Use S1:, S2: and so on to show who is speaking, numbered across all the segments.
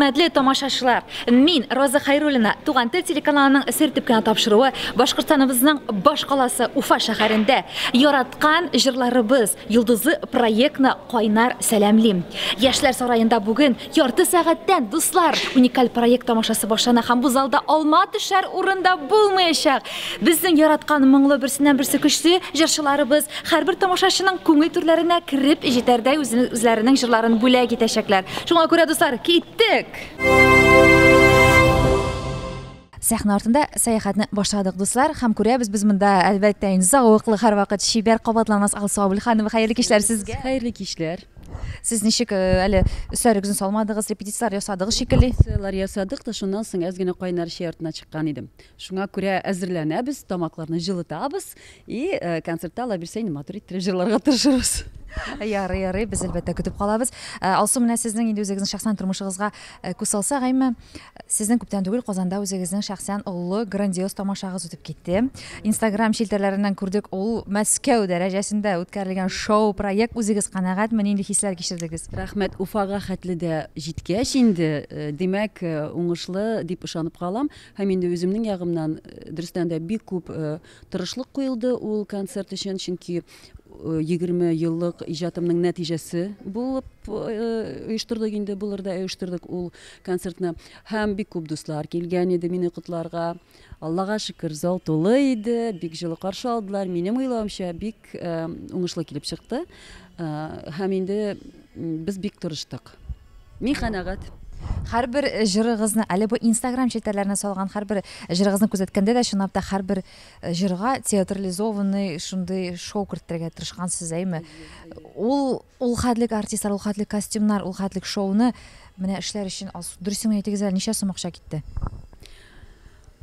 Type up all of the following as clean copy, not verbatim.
S1: Хөрмәтле тамашачылар, мин Роза Хайруллина, Туган тел телеканалының сер төпкән тапшыруы Башкортстаныбызның баш каласы Уфа шәһәрендә яраткан җырларыбыз йолдызы проектны кайнар сәламлим. Яшьләр сараенда бүген ярты сәгатьтән дуслар уникаль проект тамашасы башлана һәм бу залда алма төшәр урында булмаячак. Безнең яраткан моңлы берсеннән берсе көчле җырчыларыбыз һәрбер тамашачының күңел түрләренә кирип җитәрдә үзләренең җырларын бүләк итәчәкләр. Шуңа күрә дуслар, киттек! Сәхнә артында сәяхәтне башладык дуслар. Һәм күрәбез без монда әлбәттә зауыклы һәрвакыт шибәр кабатланмас Алсу абый ханым, хәерле кичләр сезгә.
S2: Хәерле кичләр.
S1: Сез ничек әле өстәрегезне салмадыгыз, репетициялар ясадыгыз шикелле?
S2: Репетициялар ясадык да шуннан соң әз генә кайнар шәй артына чыккан идем. Шуңа күрә әзерләнәбез, тамакларны җылытабыз и концертта ала бирсә матур иттереп җырларга тырышырбыз.
S1: Ярый, без әлбәттә көтеп калабыз. Алсу, менә сезнең инде үзегезнең шәхсән тормышыгызга күз салсак, әйме сезнең күптән түгел Казанда үзегезнең шәхсән олы грандиоз тамашагыз үтеп китте. Инстаграм шелтәрләреннән күрдек, ул Мәскәү дәрәҗәсендә үткәрелгән шоу проект. Үзегез канәгатьме, нинди хисләр кичердегез?
S2: Рәхмәт, Уфага хәтле дә җиткәч инде, димәк, уңышлы дип ышанып калам. Һәм инде үземнең ягымнан дөрестән дә бик күп тырышлык куелды ул концерт өчен, чөнки 20 еллык иҗатымның нәтиҗәсе булып оештырдык инде, булырда оештырдык ул концертны. Һәм бик күп дуслар килгән иде мине котларга. Аллага шөкер, зал тулы иде, бик җылы каршы алдылар. Минем уйлавымча бик уңышлы килеп чыкты. Һәм инде без бик тырыштык. Мин канәгать.
S1: Һәрбер җырыгызны, әле бу Инстаграм шелтәрләренә салган һәрбер җырыгызны күзәткәндә дә чынлап та һәрбер җырга театрализованный шундый шоу кертергә тырышкансыз, әйме? Ул хәтлек артистлар, ул хәтлек костюмнар, ул хәтлек шоуны менә эшләр өчен дөресен әйтегез әле, ничә сум акча китте?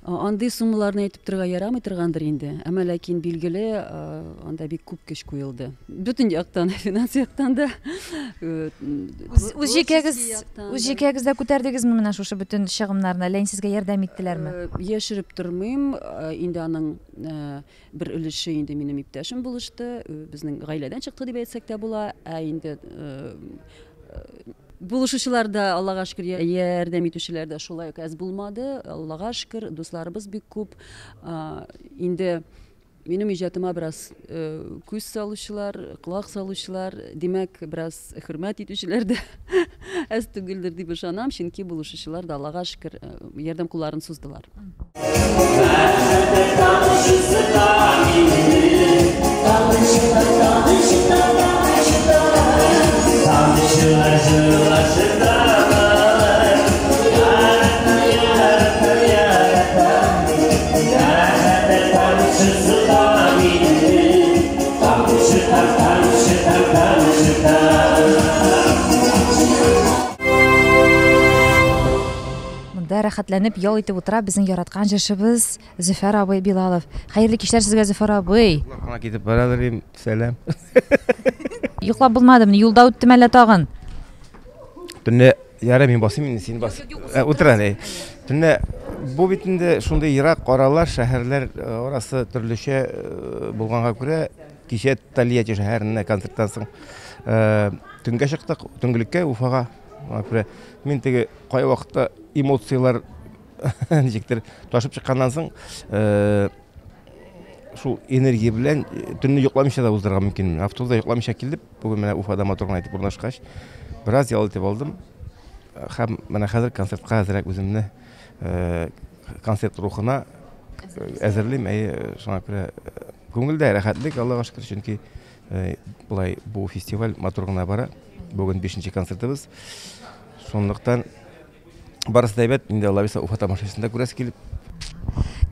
S2: Андый суммаларны әйтеп торырга ярамый торгандыр инде. Әмма ләкин билгеле, анда бик күп көч куелды. Бүтән яктан, финанс яктан да.
S1: Үз җикәгездә күтәрдегезме менә шушы бүтән чыгымнарны? Ләйн сезгә ярдәм иттеләрме?
S2: Яшереп тормыйм, инде аның бер өлеше инде минем иптәшем булышты. Безнең гаиләдән чыкты дип әйтсәк тә була. Инде булышучылар да, Аллага шөкер, ярдәм итүчеләр дә шулай ук әз булмады. Аллага шөкер, дусларыбыз бик күп. Инде минем иҗатыма бераз күз салучылар, колак салучылар, димәк, бераз хөрмәт итүчеләр дә әз түгелдер дип ышанам, чөнки булышучылар да, Аллага шөкер, ярдәм кулларын суздылар.
S1: Монда рәхәтләнеп ял итеп утыра безнең яраткан җырчыбыз Зөфәр абый Билалов. Хәерле кичләр сезгә, Зөфәр абый.
S3: Уфага китеп барадыр, сәлам.
S1: Йоклап булмадым, юлда үттем әллә тагын.
S3: Төнне ярым мин басым, инде син бас. Утыра әле. Төнне бу бит инде шундый ерак каралар, шәһәрләр арасы төрлечә булганга күрә, кичә Тольятти шәһәренә концерттан соң төнгә чыктык, төнгелеккә Уфага. Күрә мин теге кай вакытта эмоциялар ничектер ташып чыкканнан соң шул энергия белән төнне йокламыйча да уздырырга мөмкин. Автобуста йокламыйча килдем. Бүген менә Уфада матурны әйтеп урнашкач, бераз ял итеп алдым. Һәм менә хәзер концертка әзрәк үземне концерт рухына әзерлим. Шуңа күрә күңелдә рәхәтлек, Аллага шөкер, чөнки булай бу фестиваль матур гына бара. Бүген 5нче концертыбыз. Сондыктан барысы да әйбәт, инде Алла бирсә Уфа тамашасында күрәсе килеп.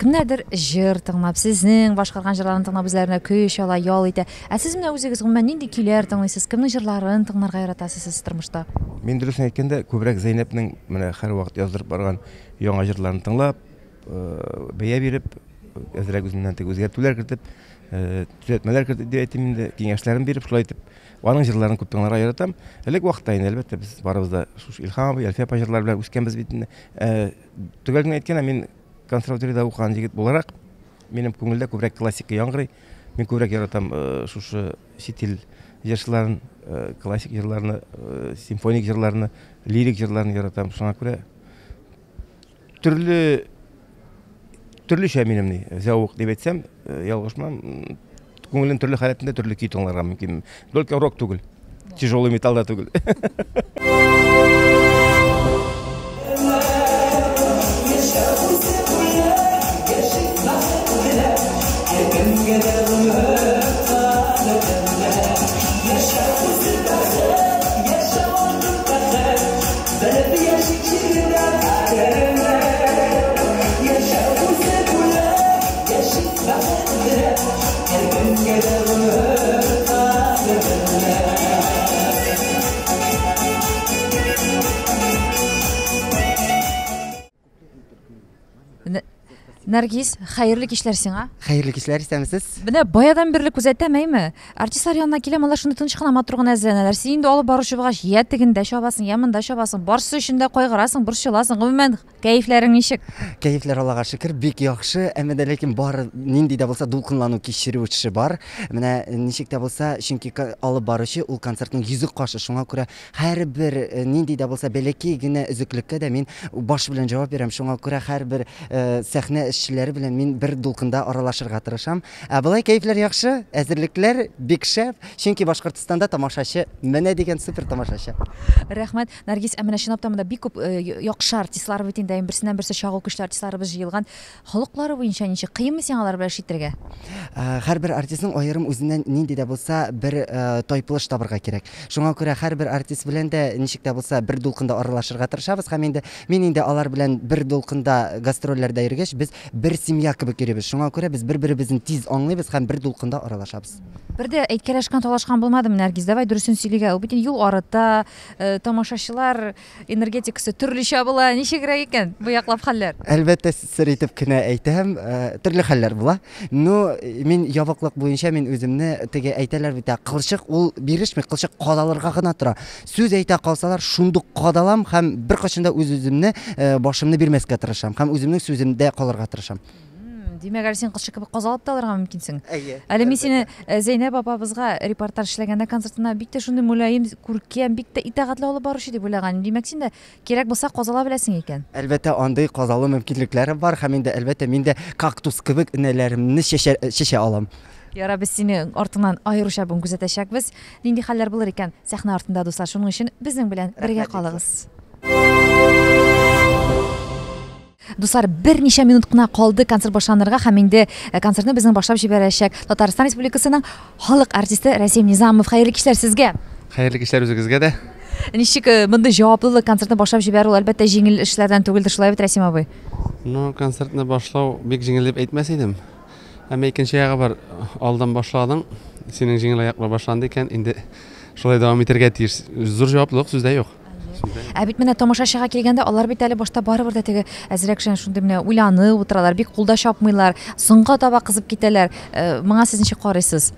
S1: Кемнәрдер җыр тыңлап, сезнең башкарган җырларны тыңлап үзләренә көч ала, ял итә. Сез менә үзегез гомумән нинди көйләр тыңлыйсыз? Кемнең җырларын тыңларга яратасыз сез тормышта?
S3: Мин дөресен әйткәндә, күбрәк Зәйнәпнең менә һәрвакыт яздырып барган яңа җырларын тыңлап, бәя биреп, әзрәк үземнән теге үзгәртүләр кертеп, төзәтмәләр кертеп дип әйтим инде, киңәшләрен биреп, шулай итеп, аның җырларын күп тыңларга яратам. Элек вакытта инде, әлбәттә, без барыбыз да шушы Илһам абый, Әлфия апа җырлары белән үскәнбез бит инде. Төгәлгә әйткәндә, мин консерваториядә укыган җегет буларак, минем күңелдә күбрәк классика яңгырый. Мен көбірек яратам шушы шетел жыршыларын, классик жырларны, симфоник жырларны, лирик жырларны яратам. Шуңа күрә төрлечә минем зәвык дип әйтсәм, ялгышмам. Күңелем төрле халәтендә төрле көй тыңларга мөмкин. Только рок түгел, тяжелый металл да түгел.
S1: Наргиз, хәерле кичләр сиңа.
S4: Хәерле кичләр, исәнмесез?
S1: Менә баядан бирле күзәтәм, әйме? Артистлар янына киләм, алар шуны тыныч кына матур гына әзерләнәләр. Син инде алып баручы булгач, я тегендә чабасың, я монда чабасың, барсы өчен дә кайгырасың, борчыласың. Гомумән, кәефләрең ничек?
S4: Кәефләр Аллага шөкер, бик яхшы. Әмма дә ләкин бар нинди дә булса дулкынлану кичерүче бар. Менә ничек тә булса, чөнки алып баручы ул концертның йөзек кашы. Шуңа күрә һәрбер нинди дә булса бәләкәй генә өзеклеккә дә мин баш белән җавап бирәм. Шуңа күрә һәрбер сәхнә эшчеләре белән мин бер дулкында аралашырга тырышам. Былай кәефләр яхшы, әзерлекләр бик шәп, чөнки Башкортстанда тамашачы менә дигән супер тамашачы.
S1: Рәхмәт, Наргиз, әминә чынлап да бик күп яхшы артистлар бит инде, берсеннән берсе чагыл көчле артистларыбыз җыелган. Халыклары буенча ничек, кыйммы сиңа алар белән шиттергә?
S4: Һәрбер артистның аерым үзеннән нинди дә булса бер тайпылыш табырга кирәк. Шуңа күрә һәрбер артист белән дә ничек тә булса бер дулкында аралашырга тырышабыз. Һәм инде мин инде алар белән бер дулкында гастрольләрдә йөргәч, без бер семья кебек йөрибез. Шуңа күрә без бер-беребезне тиз аңлыйбыз һәм бер дулкында аралашабыз.
S1: Бер дә әйткәләшкән, талашкан булмадымы, Наргиз? Давай дөресен сөйлегә. Ул бит юл арыта, тамашачылар энергетикасы төрлечә була. Ничегрәк икән бу яклап хәлләр?
S4: Әлбәттә, сер итеп кенә әйтәм, төрле хәлләр була. Ну, мин ябыклык буенча мин үземне теге әйтәләр бит, кылчык ул бирешми, кылчык кадалырга гына тора. Сүз әйтә калсалар, шундук кадалам һәм бер качанда үземне башымны бирмәскә тырышам һәм үземнең сүземдә калырга тырышам.
S1: Димәк, син кылчык кебек казалып та алырга мөмкинсең. Әле мин сине Зәйнәп апабызга репортаж эшләгәндә концертына бик тә шундый мөлаим, күркәм, бик тә итәгатьле алып баручы дип уйлаган. Димәк, син дә кирәк булса казала беләсең икән.
S4: Әлбәттә, андый казалу мөмкинлекләре бар һәм инде әлбәттә мин дә кактус кебек энәләремне чәчә алам.
S1: Яра, без сине артыңнан аеруча бүген күзәтәчәкбез. Нинди хәлләр булыр икән сәхнә артында, дуслар, шуның өчен безнең белән бергә калыгыз. Дуслар, берничә минут кына калды концерт башланырга һәм инде концертны безнең башлап җибәрәчәк Татарстан Республикасының халык артисты Рәсим Низамов. Хәерле кичләр сезгә.
S5: Хәерле кичләр үзегезгә дә.
S1: Ничек монда җаваплылык концертны башлап җибәрү әлбәттә җиңел эшләрдән түгелдер, шулай бит, Рәсим абый?
S5: Ну, концертны башлау бик җиңел дип әйтмәс идем. Әмма икенче ягы бар, алдан башладың, синең җиңел аяклы башланды икән, инде шулай дәвам итәргә тиеш. Зур җаваплылык сүздә юк.
S1: Бит менә тамашачыга килгәндә, алар бит әле башта барыбыр да теге әзрәк шундый менә уйланып утыралар, бик кулда чапмыйлар, соңга таба кызып китәләр. Моңа сез ничек карыйсыз?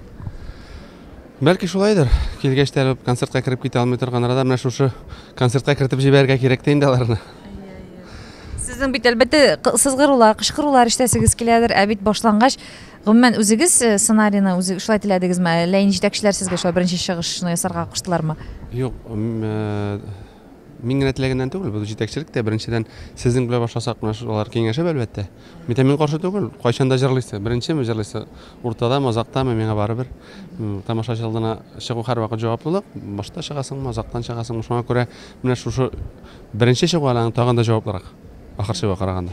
S5: Бәлки шулайдыр. Килгәч тә концертка кирип китә алмый торганнарда менә шушы концертка кертеп җибәрергә кирәк тә инде аларны.
S1: Сезнең бит әлбәттә сызгырулар, кычкырулар ишетәсегез киләдер, бит башлангач, гомумән үзегез сценарийны үзегез шулай теләдегезме? Әллә җитәкчеләр сезгә шулай беренче чыгышны ясарга куштылармы?
S5: Юк, мин генә теләгәннән түгел, бу җитәкчелек тә беренчедән сезнең белән башласак, менә шулар киңәшеп әлбәттә. Мин каршы түгел, кайчанда җырлыйсы, беренчеме җырлыйсы, уртадамы, азактамы, миңа барыбер. Тамашачы алдына чыгу һәрвакыт җаваплылык, башта чыгасыңмы, азактан чыгасыңмы, шуңа күрә менә шушы беренче чыгуның тагын да җаваплырак, ахырчыга караганда.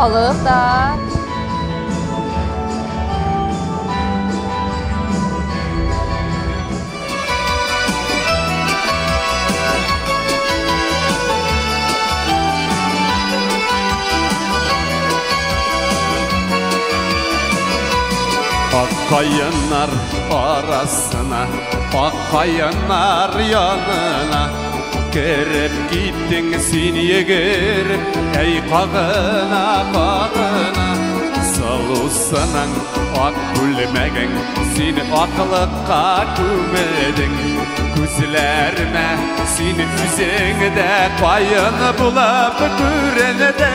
S1: халык да.
S5: Akkayanlar arasına, akkayanlar yanına Kerip gittin sen yegerip, ey kağına kağına Salusanın ak gülmegin, seni aklıkka kümedin Gözlerime seni yüzüngde payını bulup görende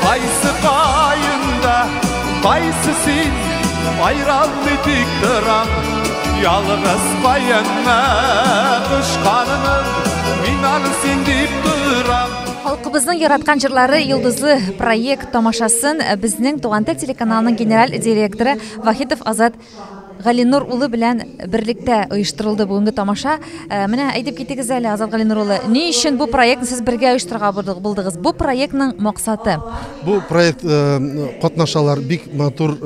S5: Kaysı kayında Qaysı sen ayranlı dik duram Yalğız bayanna Kışqanının Minal sen deyip duram
S1: Халкыбызның яраткан җырлары йолдызлы проект тамашасын безнең Туган тел телеканалының генераль директоры Вахитов Азат Галинур улы белән берлектә оештырылды бүгенге тамаша. Менә әйтеп китегез әле, Азат Галинур улы, ни өчен бу проектны сез бергә оештырырга булдыгыз? Бу проектның максаты?
S6: Бу проект катнашалар бик матур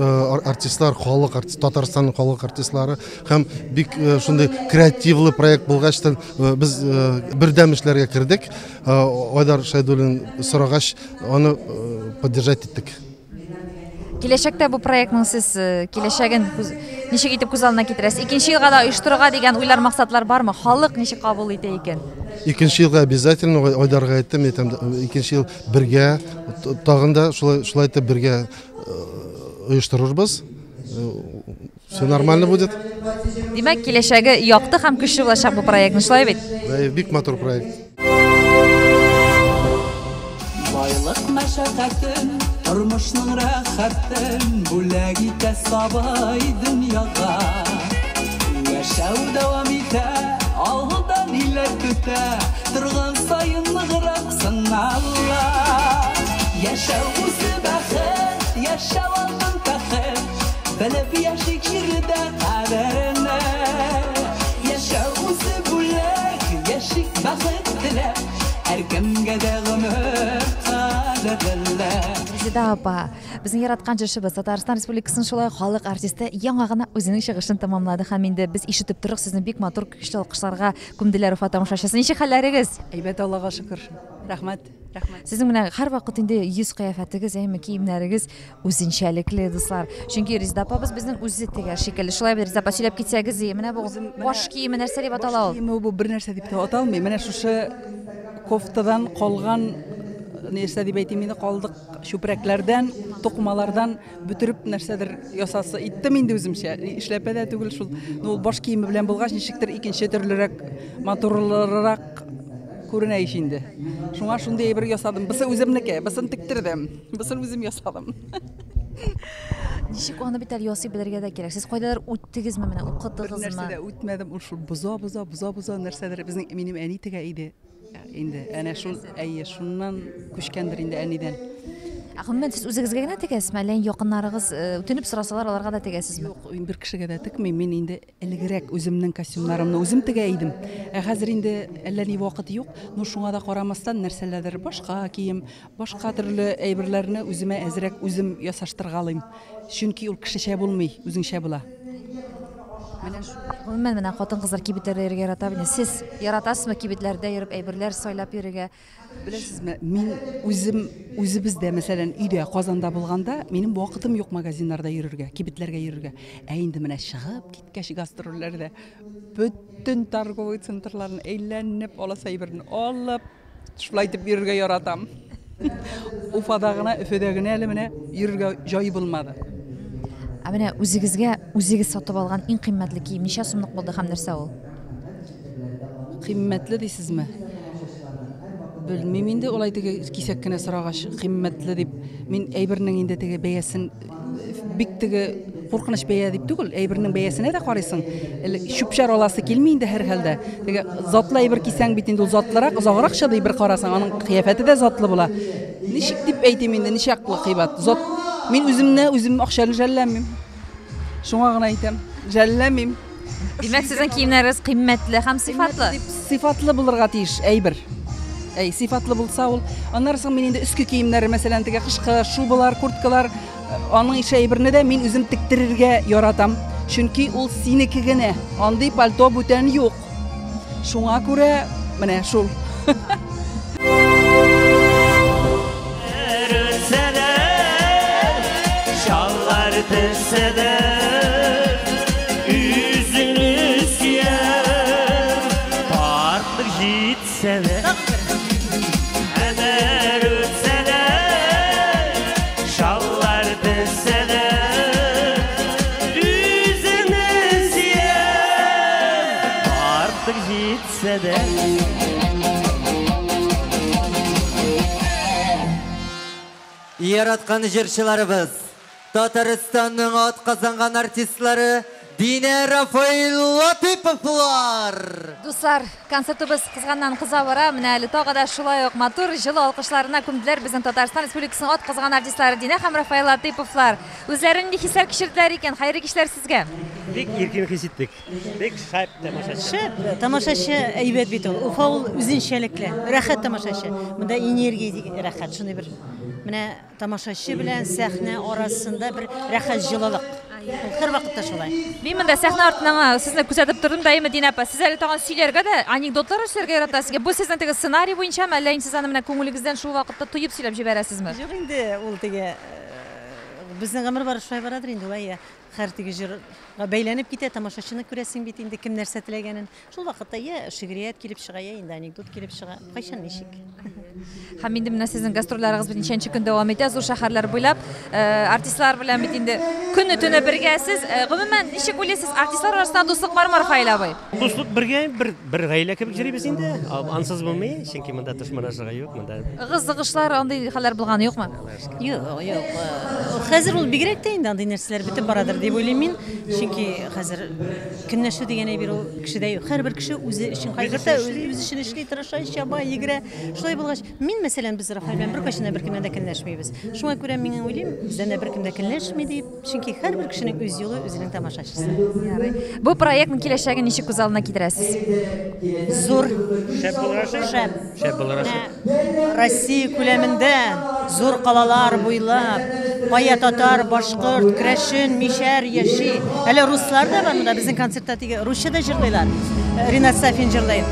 S6: артистлар, халык артист, Татарстанның халык артистлары һәм бик шундый креативлы проект булгачтан без бердәм эшләргә кирдек. Айдар Шайдуллин сорагач, аны поддержать иттек.
S1: Киләчәктә бу проектның сез киләчәген ничек итеп күз алдына китерәсез? Икенче елга да оештырырга дигән уйлар, максатлар бармы? Халык ничек кабул итә икән?
S6: Икенче елга обязательно Айдарга әйттем, икенче ел бергә тагын да шулай итеп бергә оештырырбыз. Все нормально будет.
S1: Димәк, киләчәге якты һәм көчле булачак бу проектның, шулай бит?
S6: Бик матур проект.
S7: Байлык мәшәкатен, тормышның рәхәтен бүләк итә сабай дөньяга. Яшәү дәвам итә, алда ниләр көтә, торган саен ныграк сынала. Яшәү үзе бәхет, яшәү алтын тәхет, белеп яшик җирдә кадеренә. Яшәү үзе бүләк, яшик бәхет теләп, һәркемгә дә гомер кадерле. Резида апа, безнең яраткан җырчыбыз Татарстан Республикасының шулай халык артисты яңа гына үзенең чыгышын тәмамлады һәм инде без ишетеп торык сезне бик матур көчле алкышларга күмделәр Уфа тамашачысы. Ничек хәлләрегез?
S2: Әйбәт, Аллага шөкер. Рәхмәт.
S1: Сезнең менә һәрвакыт инде йөз кыяфәтегез, әйме киемнәрегез үзенчәлекле, дуслар. Чөнки Резида апа безнең үзе тегәр шикелле. Шулай бер Резида апа сөйләп китсәгез, менә бу баш киеме нәрсә дип атала ул?
S2: Бу бер нәрсә дип аталмый. Менә шушы кофтадан калган нәрсә дип әйтим инде, калдык чүпрәкләрдән, тукмалардан бөтереп нәрсәдер ясасы иттем инде үземчә. Эшләпәдә түгел шул. Ул баш киеме белән булгач ничектер икенче төрлерәк, матурлырак күренә иш инде. Шуңа шундый бер ясадым. Бусы үземнеке, бусын тиктердем. Бусын үзем ясадым.
S1: Ничек аны бит әле ясый белергә дә кирәк. Сез кайдадыр үттегезме, менә укытыгызмы?
S2: Нәрсәдә үтмәдем, ул шул буза нәрсәдер безнең минем әни тегә иде. Инде әнә шул шуннан күчкәндер инде әнидән.
S1: Гомумән сез үзегезгә генә тегәсезме, әллә якыннарыгыз үтенеп сорасалар аларга да тегәсезме?
S2: Юк, бер кешегә дә текмим. Мин инде элегрәк үземнең костюмнарымны үзем тегә идем. Хәзер инде әллә ни вакыт юк. Ну шуңа да карамастан нәрсәләрдер башка кием, башка төрле әйберләрне үземә әзрәк үзем ясаштыргалыйм. Чөнки ул кешечә булмый, үзеңчә була.
S1: Менә хатын-кызлар кибетләрдә йөрергә ярата бит. Сез яратасызмы кибетләрдә йөреп әйберләр сайлап йөрергә?
S2: Беләсезме, мин үзебездә, мәсәлән, өйдә Казанда булганда, минем вакытым юк магазиннарда йөрергә, кибетләргә йөрергә. Инде менә чыгып киткәч гастрольләрдә бөтен торговый центрларны әйләнеп, аласы әйберне алып, шулай итеп йөрергә яратам. Уфада гына, Өфөдә генә әле менә йөрергә җай булмады.
S1: Менә үзегез сатып алган иң кыйммәтле кием ничә сумлык булды һәм нәрсә ул?
S2: Кыйммәтле дисезме? Белмим инде, улай теге кисәк кенә сорагач, кыйммәтле дип, мин әйбернең инде теге бәясен бик теге куркыныч бәя дип түгел, әйбернең бәясенә дә карыйсың. Шүпшәр аласы килми инде һәр хәлдә. Теге затлы әйбер кисәң бит инде ул затлырак, озаграк чыдый бер карасаң, аның кыяфәте дә затлы була. Ничек дип әйтим инде, ничәкле кыйбат. Зат мин үзем акчаны жәлләмим. Шуңа гына әйтәм, жәлләмим.
S1: Димәк, сезнең киемнәрегез кыйммәтле һәм сыйфатлы.
S2: Сыйфатлы булырга тиеш әйбер.
S8: сыйфатлы булса ул. Аннан соң мин инде өске киемнәре, мәсәлән, теге кышкы шубалар, курткалар, аның шәйберне дә мин үзем тиктерергә яратам. Чөнки ул синеке генә. Андый пальто бүтән юк. Шуңа күрә менә шул.
S9: Яраткан җырчыларыбыз, Татарстанның атказанган артистлары Динә Рафаил Латыповлар.
S1: Дуслар, концертыбыз кызганнан кыза бара. Менә әле тагы да шулай ук матур җылы алкышларына күмделәр безнең Татарстан Республикасының атказанган артистлары Динә һәм Рафаил Латыповлар. Үзләрен нинди хисләр кичерделәр икән? Хәйрли кичләр сезгә.
S10: Бик иркен хис иттек. Бик шәп тамашачы.
S11: Шәп тамашачы әйбәт бит ул. Уфа ул үзенчәлекле. Рәхәт тамашачы. Монда энергия рәхәт, шундый бер менә тамашачы белән сәхнә арасында бер рәхәт җылылык. Һәр вакытта шулай.
S1: Мин монда сәхнә артыннан сезне күзәтеп тордым да, Динә апа, сез әле тагын сөйләргә дә, анекдотлар сөйләргә яратасызга. Бу сезнең теге сценарий буенча әллә сез аны менә күңелегездән шул вакытта тоеп сөйләп җибәрәсезме?
S11: Юк инде, ул теге безнең гомер бары шулай барадыр инде, вая. Һәр теге җырга бәйләнеп китә, тамашачыны күрәсең бит инде кем нәрсә теләгәнен. Шул вакытта я шигърият килеп чыга, я инде анекдот килеп чыга. Кайчан ничек?
S1: Һәм инде менә сезнең гастрольләрегез бит ничәнче көн дәвам итә, зур шәһәрләр буйлап, артистлар белән бит инде көне-төне бергәсез. Гомумән, ничек уйлыйсыз, артистлар арасында дуслык бармы, Рафаил абый?
S10: Дуслык бергә бер гаилә кебек җырыйбыз инде. Ансыз булмый, чөнки монда дошманлашырга юк, монда.
S1: Кызыгышлар, андый хәлләр булган юкмы?
S11: Юк. Хәзер ул бигрәк тә инде андый нәрсәләр бетеп барадыр дип уйлыйм мин. Чөнки хәзер көнләшү дигән әйбер ул кешедә юк. Һәрбер кеше үзе өчен кайгырта, үз эшен эшли, тырыша, чаба, йөгерә. Шулай булгач, мин мәсәлән без Рафаил белән беркайчан бер кемнән дә көнләшмибез. Шуңа күрә мин уйлыйм, бездән дә бер кем дә көнләшми дип, чөнки һәрбер кешенең үз юлы, үзенең тамашачысы.
S1: Ярый. Бу проектның киләчәген ничек күз алдына китерәсез?
S11: Зур.
S10: Шәп булашы? Шәп булашы.
S11: Россия күләмендә зур калалар буйлап, кая татар, башкорт, крәшен, мишәр яши. Әле руслар да бар монда безнең концертта теге русча да җырлыйлар. Ринат Сафин җырлый.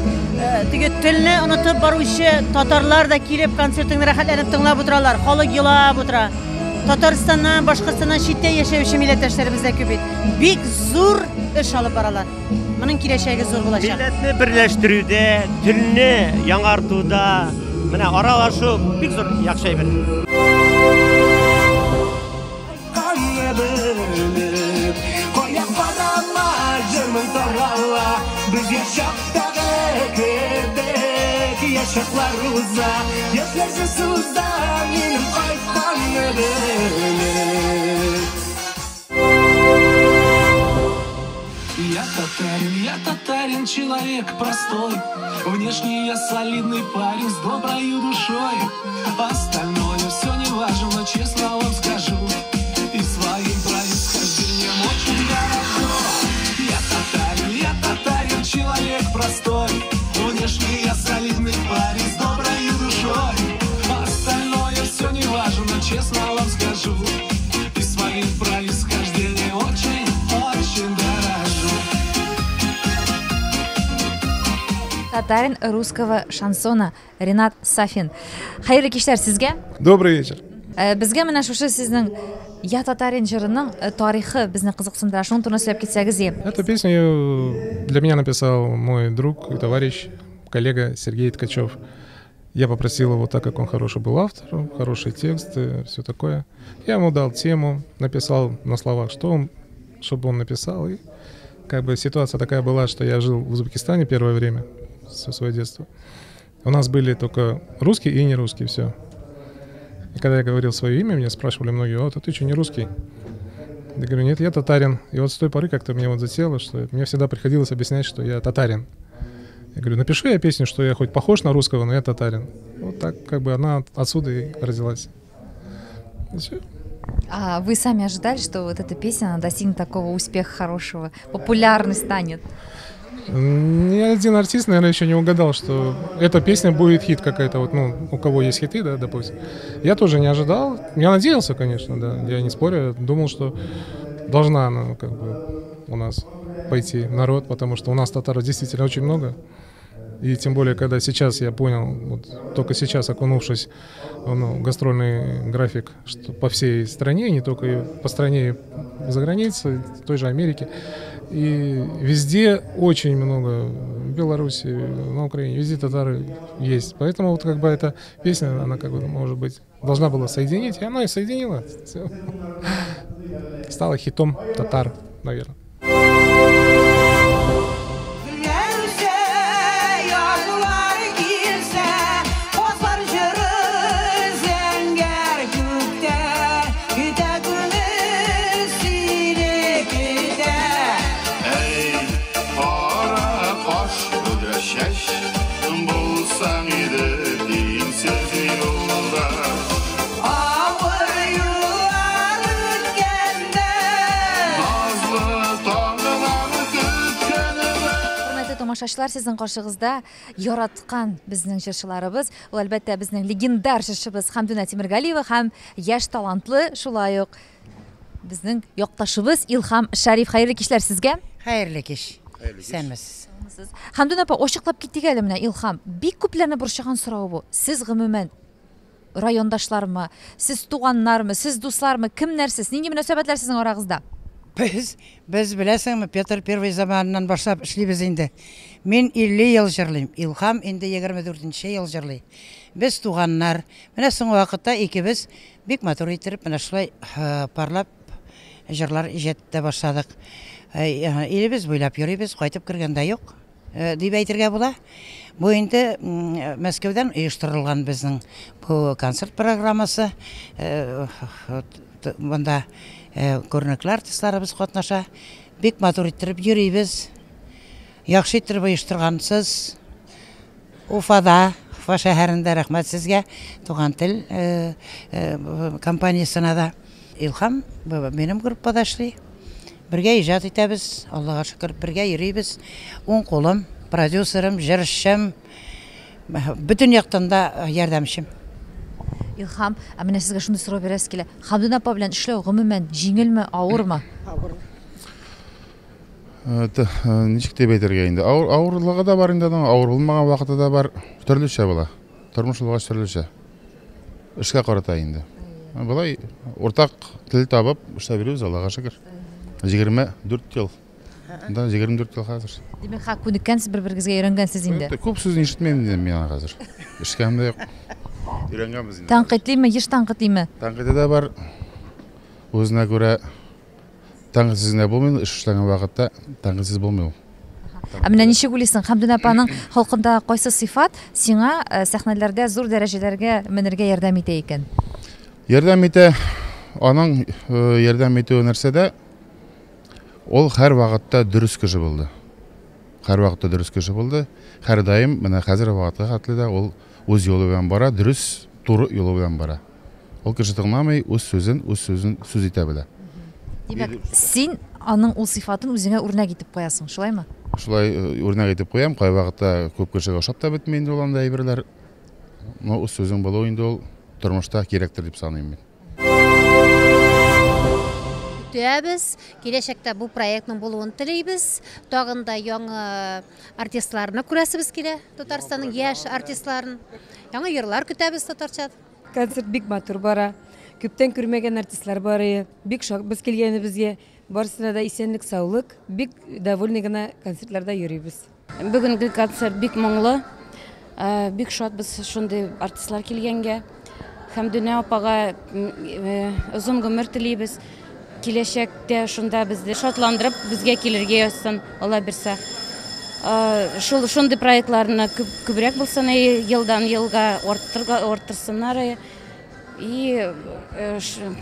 S11: Теге телне онытып баручы татарлар да килеп концертыңны рәхәтләнеп тыңлап утыралар. Халык елап утыра. Татарстаннан, Башкортстаннан читтә яшәүче милләттәшләребез дә күп бит. Бик зур эш алып баралар. Моның киләчәге зур булачак.
S10: Милләтне берләштерүдә, телне яңартуда, менә аралашу бик зур яхшы әйбер.
S7: Biz yaşaktağı kerdek yaşaklarımıza Yaşlarsa suzdan benim kayıtlarım Я татарин, человек простой Внешне я солидный парень с доброй душой Остальное все не важно, честно вам скажу И своим происхождением очень дорожу Я татарин, человек простой Внешне я солидный парень с доброй душой Остальное все не важно, честно вам скажу И своим происхождением очень дорожу
S1: Татарин русского шансона Ринат Сафин. Хәйрле кичләр сезгә.
S12: Добрый вечер.
S1: Безгә менә шушы сезнең Я татарин җырының тарихы безне кызыксындыра. Шуны турында сөйләп китсәгез.
S12: Эту песню для меня написал мой друг и товарищ, коллега Сергей Ткачев. Я попросил его, так как он хороший был автор, хороший текст, все такое. Я ему дал тему, написал на словах, чтобы он написал. И как бы ситуация такая была, что я жил в Узбекистане первое время, все свое детство. У нас были только русские и не русские, все. И когда я говорил свое имя, меня спрашивали многие: «О, ты что, не русский?» Я говорю: «Нет, я татарин». И вот с той поры как-то мне вот засело, что мне всегда приходилось объяснять, что я татарин. Я говорю: напишу я песню, что я хоть похож на русского, но я татарин. Вот так как бы она отсюда и родилась. И все.
S1: А вы сами ожидали, что вот эта песня достигнет такого успеха хорошего, популярной станет?
S12: Я один артист, наверное, еще не угадал, что эта песня будет хит какая-то, вот, ну, у кого есть хиты, да, допустим. Я тоже не ожидал, я надеялся, конечно, да, я не спорю, думал, что должна она, как бы, у нас пойти народ, потому что у нас татар действительно очень много. И тем более, когда сейчас я понял, вот, только сейчас окунувшись в гастрольный график, что по всей стране, не только и по стране, и за границей, в той же Америке, и везде очень много, в Беларуси, на Украине, везде татары есть. Поэтому вот как бы эта песня, она как бы, может быть, должна была соединить, и она и соединила. Стала хитом татар, наверное.
S1: Тамашачылар, сезнең каршыгызда яраткан безнең җырчыларыбыз, ул әлбәттә безнең легендар җырчыбыз Хәмдүнә Тимергалиева һәм яшь талантлы, шулай ук безнең якташыбыз Илһам Шәриф. Хәерле кичләр сезгә.
S13: Хәерле кич. Сәнмесез.
S1: Хәмдүнә апа, ачыклап киттек әле менә Илһам. Бик күпләрне борчыган сорау бу. Сез гомумән райондашлармы, сез туганнармы, сез дуслармы, кемнәрсез? Нинди мөнәсәбәтләр сезнең арагызда?
S13: Без беләсеңме, Петр Первый заманынан башлап эшлибез инде. Мин 50 ел җырлыйм, Илһам инде 24нче ел җырлый. Без туганнар. Менә соң вакытта икебез бик матур итеп менә шулай парлап җырлар иҗәттә башладык. Илебез буйлап йөрибез, кайтып кергәндә юк, дип әйтергә була. Бу инде Мәскәүдән оештырылган безнең бу концерт программасы. Монда күренекле артистларыбыз катнаша. Бик матур итеп йөрибез. Яхшы итеп оештыргансыз. Уфада, Уфа шәһәрендә рәхмәт сезгә, Туган тел компаниясына да. Илһам минем группада эшли. Бергә иҗат итәбез, Аллага шөкер, бергә йөрибез. Уң кулым, продюсерым, җырчым, бөтен яктан да ярдәмчем.
S1: Илһам, менә сезгә шундый сорау бирәс килә. Хәмдүнә апа белән эшләү гомумән җиңелме, авырмы?
S14: Ничек дип әйтергә инде? Авырлыгы да бар инде, авыр булмаган вакыты да бар. Төрлечә була. Тормыш булгач төрлечә. Эшкә карата инде. Булай уртак тел табып эшләп йөрибез, Аллага шөкер. 24 ел. Да, 24 ел хәзер.
S1: Димәк, күнеккәнсез, бер-берегезгә өйрәнгәнсез инде.
S14: Күп сүзне ишетмәйм инде мин хәзер. Эшкәмдә юк. Өйрәнгәнбез инде.
S1: Тәнкыйтьлеме, еш тәнкыйтьлеме?
S14: Тәнкыйтьдә дә бар. Үзенә күрә тәнкыйтьсез генә булмый, эш эшләгән вакытта тәнкыйтьсез булмый.
S1: Менә ничек уйлыйсың, Хәмдүнә апаның халкында кайсы сыйфат сиңа сәхнәләрдә зур дәрәҗәләргә менергә ярдәм итә икән?
S14: Ярдәм итә. Аның ярдәм итүе нәрсәдә? Ул һәр вакытта дөрес кеше булды. Һәр вакытта дөрес кеше булды. Һәр даим менә хәзер вакытка хәтле дә ул үз юлы белән бара, дөрес, туры юлы белән бара. Ул кеше тыңламый, үз сүзен сүз итә белә.
S1: Димәк, син аның ул сыйфатын үзеңә үрнәк итеп куясың, шулаймы?
S14: Шулай үрнәк итеп куям, кай вакытта күп кешегә ошап та бетмәй инде ул анда әйберләр. Но үз сүзең булу инде ул тормышта кирәктер дип саныйм мин.
S15: Көтәбез, киләчәктә бу проектның булуын теләйбез. Тагын да яңа артистларны күрәсебез килә, Татарстанның яшь артистларын. Яңа йырлар көтәбез татарча.
S16: Концерт бик матур бара. Күптән күрмәгән артистлар бар. Бик шок без килгәнебезгә. Барысына да исәнлек, саулык. Бик довольны гына концертларда йөрибез.
S17: Бүгенге концерт бик моңлы. Бик шатбыз шундый артистлар килгәнгә. Хәмдүнә апага озын гомер телибез. Киләчәктә шунда безне шатландырып, безгә килергә язсын, Алла бирсә. Шундый проектларны күбрәк булсын, елдан елга арттырсыннар. И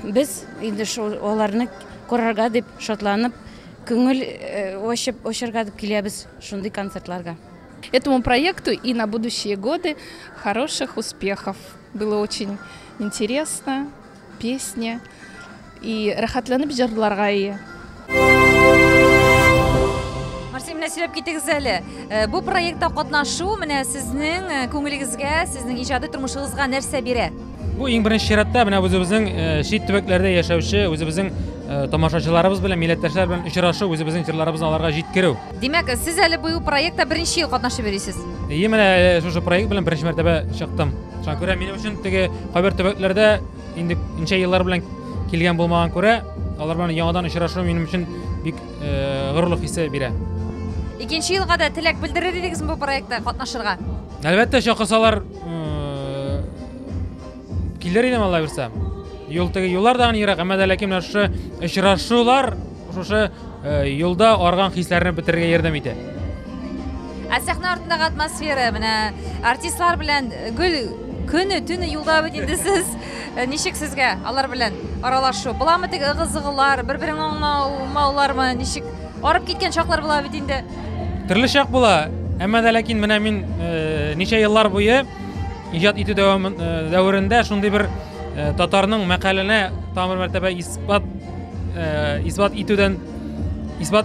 S17: без инде аларны күрергә дип шатланып, күңел ачырга дип киләбез шундый концертларга.
S18: Этому проекту и на будущие годы хороших успехов. Было очень интересно, песня. И рәхәтләнеп җырларга ие.
S1: Марсия, менә сөйләп китегез әле. Бу проектта катнашу менә сезнең күңелегезгә, сезнең иҗади тормышыгызга нәрсә бирә?
S19: Бу иң беренче чиратта менә үзебезнең чит төбәкләрдә яшәүче, үзебезнең тамашачыларыбыз белән, милләттәшләр белән очрашу, үзебезнең җырларыбызны аларга җиткерү.
S1: Димәк, сез әле бу проектта беренче ел катнашып йөрисез.
S19: Менә шушы проект белән беренче мәртәбә чыктым. Шуңа күрә минем өчен теге кайбер төбәкләрдә инде ничә еллар белән килгән булмаган күрә, алар белән яңадан очрашу минем өчен бик горурлык хисе бирә.
S1: Икенче елга да теләк белдерер идегезме бу проектта катнашырга?
S19: Әлбәттә, чакырсалар килер идем, Алла бирсә. Юллар да ерак, әмма дә ләкин шушы очрашулар шушы юлда арган хисләрне бетерергә ярдәм итә.
S1: Сәхнә артындагы атмосфера, менә артистлар белән гөл көне-төне юлда бит инде сез. Ничек сезгә алар белән аралашу? Буламы теге ыгы-зыгылар, бер-берен аңламаулармы? Ничек арып киткән чаклар була бит инде?
S19: Төрле чак була, әмма дә ләкин менә мин ничә еллар буе иҗат итү дәверендә шундый бер татарның мәкаленә тамыр мәртәбә исбат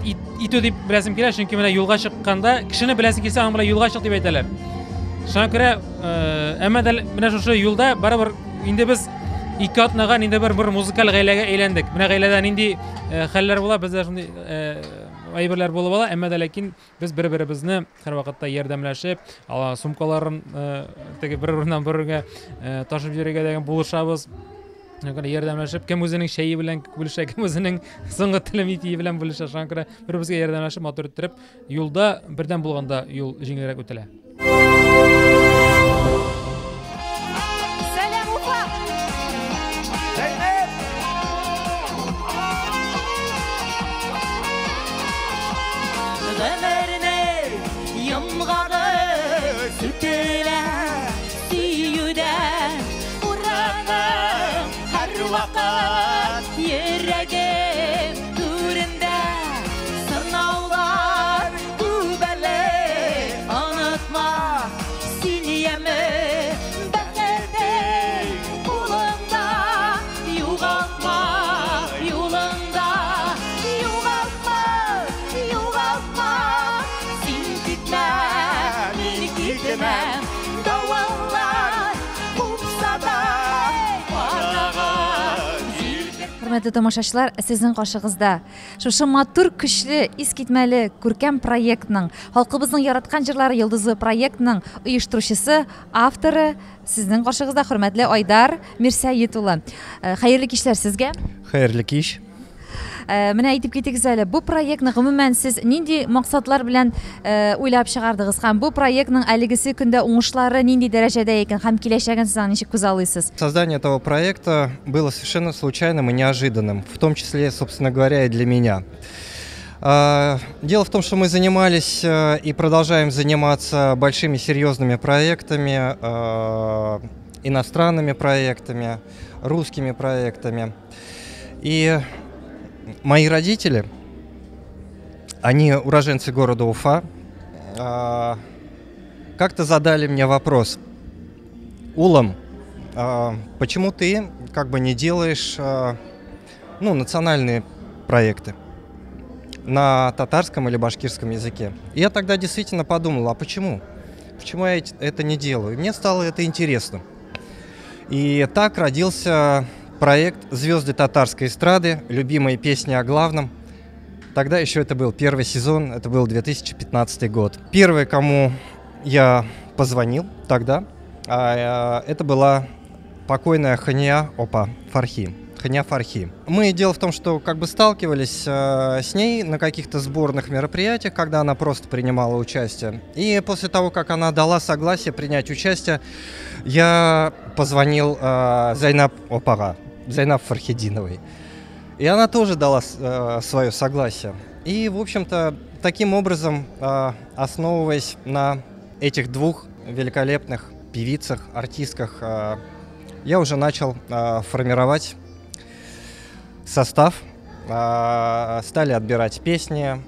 S19: итү дип беләсем килә, чөнки менә юлга чыкканда кешене беләсе килсә, аның белән юлга чык дип әйтәләр. Шуңа күрә, әмма дә менә шушы юлда барыбер инде без ике атнаган инде бер музыкаль гаиләгә әйләндек. Менә гаиләдә нинди хәлләр була, бездә шундый әйберләр булып ала, әмма дә ләкин без бер-беребезне һәр вакытта ярдәмләшеп, сумкаларын теге бер-береннән берегә ташып йөрергә дигән булышабыз. Ярдәмләшеп, кем үзенең шәйе белән бүлешә, кем үзенең соңгы телем итие белән бүлешә. Шуңа күрә бер-беребезгә ярдәмләшеп, матур иттереп, юлда бердәм булганда юл җиңелрәк үтәлә.
S1: Сәлам, Уфа!
S7: Вакыт йөрәгем түрендә сынаулар күбәле, онытма син яме бәхете кулыңда, югалтма юлыңда, югалтма син китмә, мин китмәм, давалар купса да.
S1: Хөрмәтле тамашачылар, сезнең каршыгызда шушы матур, көчле, искитмәле күркәм проектның, халкыбызның яраткан җырлары йолдызы проектның оештыручысы, авторы сезнең каршыгызда хөрмәтле Айдар Мирсәет улы. Хәерле кичләр сезгә.
S20: Хәерле кич.
S1: Менә әйтеп китегез әле, бу проектны гомумән сез нинди максатлар белән уйлап чыгардыгыз һәм бу проектның әлегесе көндә уңышлары нинди дәрәҗәдә икән һәм киләчәген сез ничек күз алыйсыз?
S20: Создание этого проекта было совершенно случайным и неожиданным, в том числе, собственно говоря, и для меня. Дело в том, что мы занимались и продолжаем заниматься большими серьезными проектами, иностранными проектами, русскими проектами. И мои родители, они уроженцы города Уфа, как-то задали мне вопрос: Улам, почему ты как бы не делаешь национальные проекты на татарском или башкирском языке? И я тогда действительно подумал, а почему? Почему я это не делаю? И мне стало это интересно. И так родился проект «Звезды татарской эстрады», любимые песни о главном. Тогда еще это был первый сезон, это был 2015 год. Первый, кому я позвонил тогда, это была покойная Хания Опа Фархи. Хания Фархи. Мы, дело в том, что как бы сталкивались с ней на каких-то сборных мероприятиях, когда она просто принимала участие. И после того, как она дала согласие принять участие, я позвонил Зайнаб Опага, Зайнаб Фархидиновой. И она тоже дала свое согласие. И, в общем-то, таким образом, основываясь на этих двух великолепных певицах, артистках, я уже начал формировать состав, стали отбирать песни,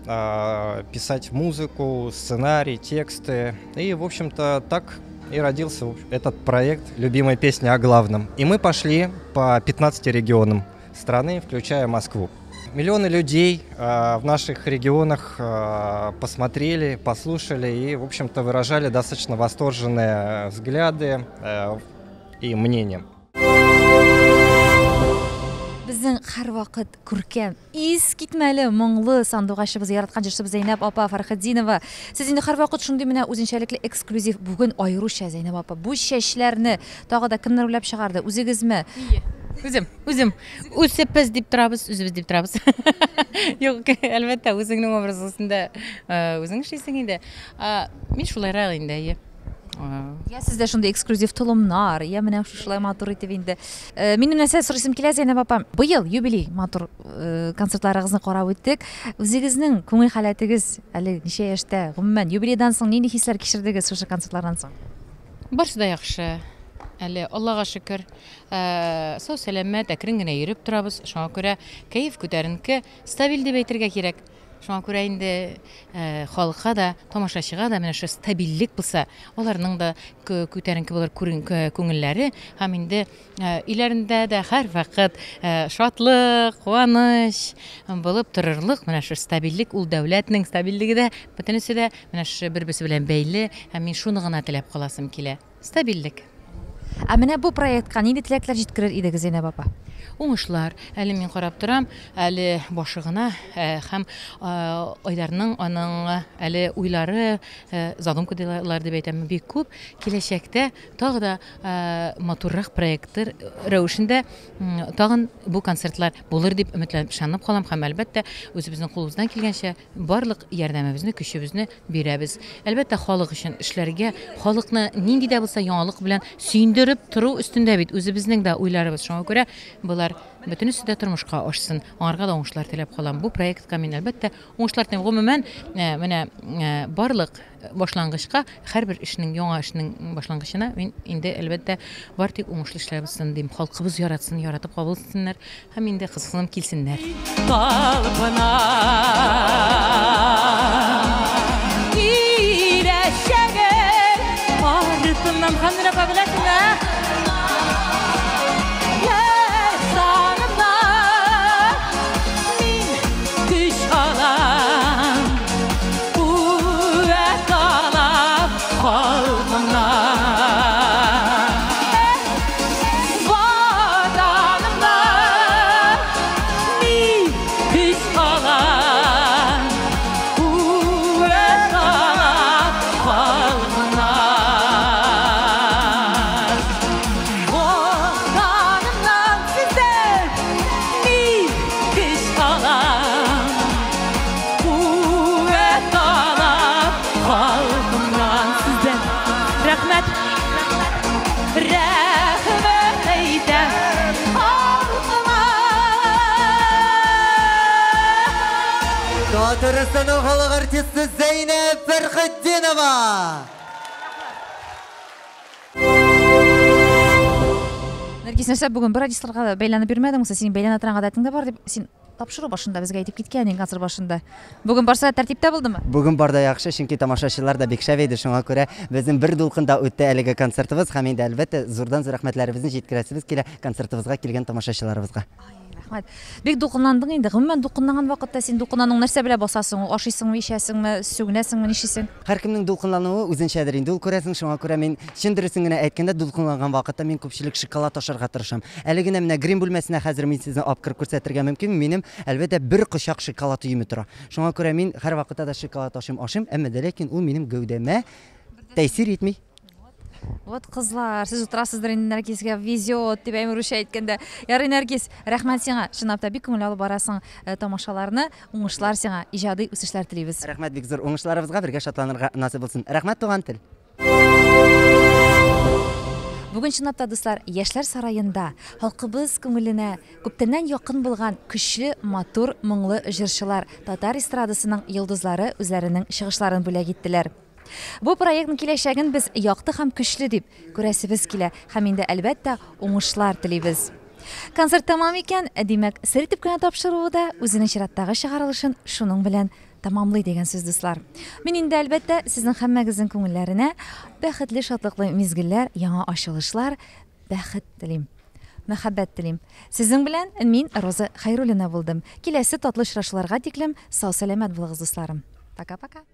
S20: писать музыку, сценарий, тексты. И, в общем-то, так и родился этот проект «Любимая песня о главном». И мы пошли по 15 регионам страны, включая Москву. Миллионы людей в наших регионах посмотрели, послушали и, в общем-то, выражали достаточно восторженные взгляды и мнения.
S1: Біздің һәр вақыт күркәм, ис китмәле моңлы сандуғашыбыз яраткан җырчыбыз Зәйнәп апа Фәрхетдинова. Сез инде һәр вакыт шундый менә үзенчәлекле эксклюзив бүген аеруча Зәйнәп апа. Бу чәчләрне тагы да кемнәр уйлап чыгарды? Үзегезме?
S21: Үзем. Үзебез дип торабыз, үзебез дип торабыз. Юк, әлбәттә, үзеңнең образында үзең эшлисең инде. Мин шулайрак инде.
S1: Я сездә шундый эксклюзив толымнар, я менә шулай матур итеп инде. Минем нәрсә сорыйсым килә Зәйнәп апа. Быел юбилей матур концертларыгызны карап үттек. Үзегезнең күңел халәтегез әле ничә яшьтә? Гомумән юбилейдан соң нинди хисләр кичердегез шушы концертлардан соң?
S21: Барысы да яхшы. Әле Аллага шөкер. Сау сәламәт, әкрен генә йөреп торабыз. Шуңа күрә кәеф күтәренке, стабиль дип әйтергә кирәк. Шуңа күрә инде халыкка да, тамашачыга да менә шу стабильлек булса, аларның да күтәренке булыр күңелләре, һәм инде өйләрендә дә һәр вакыт шатлык, куаныч булып торырлык. Менә шу стабильлек ул дәүләтнең стабильлеге дә, бөтенесе дә менә шу бер-берсе белән бәйле, һәм мин шуны гына теләп каласым килә. Стабильлек.
S1: Ә менә бу проектка нинди теләкләр җиткерер идегез Зәйнәп апа?
S21: Уңышлар. Әле мин карап торам, әле башыгына һәм Айдарның аның әле уйлары, задумкалар дип әйтәм, бик күп. Киләчәктә тагы да матуррак проекттар рәвешендә тагын бу концертлар булыр дип өметләнеп ышанып калам һәм әлбәттә үзебезнең кулыбыздан килгәнчә барлык ярдәмебезне, көчебезне бирәбез. Әлбәттә халык өчен эшләргә, халыкны нинди дә булса яңалык белән сөендереп тору өстендә бит үзебезнең дә уйларыбыз. Шуңа күрә булар бөтенесе дә тормышка ашсын. Аңарга да уңышлар теләп калам. Бу проектка мин әлбәттә уңышлар теләп. Гомумән, менә барлык башлангычка, һәрбер эшнең, яңа эшнең башлангычына мин инде әлбәттә бар тик уңышлы эшләр булсын дим. Халкыбыз яратсын, яратып кабул итсеннәр һәм инде кызыксынып килсеннәр. Талпына киләчәге артыннан хәмдә кабиләтенә
S9: Татарстанның халық артисты Зәйнәп Фәрхетдинова.
S1: Нәргиз, нәрсә бүген бер артистларга бәйләнеп бирмәдең, син бәйләнә торган гадәтең дә бар дип син тапшыру башында безгә әйтеп киткән идең концерт башында. Бүген барса тәртиптә булдымы?
S4: Бүген барда яхшы, чөнки тамашачылар да бик шәп иде. Шуңа күрә безнең бер дулкында үтте әлеге концертыбыз һәм инде әлбәттә зурдан-зур рәхмәтләребезне җиткерәсебез килә концертыбызга килгән тамашачыларыбызга.
S1: Бик дулкынландың инде. Гомумән дулкынланган вакытта син дулкынланың нәрсә белән басасың? Ашыйсыңмы, ичәсеңме, сүгенәсеңме, нишисең?
S4: Һәркемнең дулкынлануы үзенчәдер инде. Ул күрәсең, шуңа күрә мин чын дөресен генә әйткәндә дулкынланган вакытта мин күпчелек шоколад ашарга тырышам. Әле генә менә грин бүлмәсенә хәзер мин сезне апкырып күрсәтергә мөмкин. Минем әлбәттә бер кочак шоколад өеме тора. Шуңа күрә мин һәр вакытта да шоколад ашыйм, әмма дә ләкин ул минем гәүдәмә тәэсир итми.
S1: Вот кызлар, сез утырасыздар инде Нәргизгә везет дип әйтүчә әйткәндә. Ярый Нәргиз, рәхмәт сиңа. Чынлап та бик күңел алып барасың тамашаларны. Уңышлар сиңа, иҗади үсешләр телибез.
S4: Рәхмәт бик зур. Уңышларыбызга бергә шатланырга насыйп булсын. Рәхмәт туган тел.
S1: Бүген чынлап та дуслар, Яшьләр сараенда халкыбыз күңеленә күптәннән якын булган көчле, матур, моңлы җырчылар, татар эстрадасының йолдызлары үзләренең чыгышларын бүләк иттеләр. Бу проектның киләчәген без якты һәм көчле дип күрәсебез килә һәм инде әлбәттә уңышлар телибез. Концерт тәмам икән, димәк, сер итеп кенә тапшыруы да үзенең чираттагы чыгарылышын шуның белән тамамлый дигән сүз дуслар. Мин инде әлбәттә сезнең һәммәгезнең күңелләренә бәхетле, шатлыклы мизгелләр, яңа ачылышлар, бәхет телим. мәхәббәт телим. Сезнең белән мин Роза Хәйруллина булдым. Киләсе татлы очрашуларга тиклем сау-сәламәт булыгыз, дусларым. Пока-пока.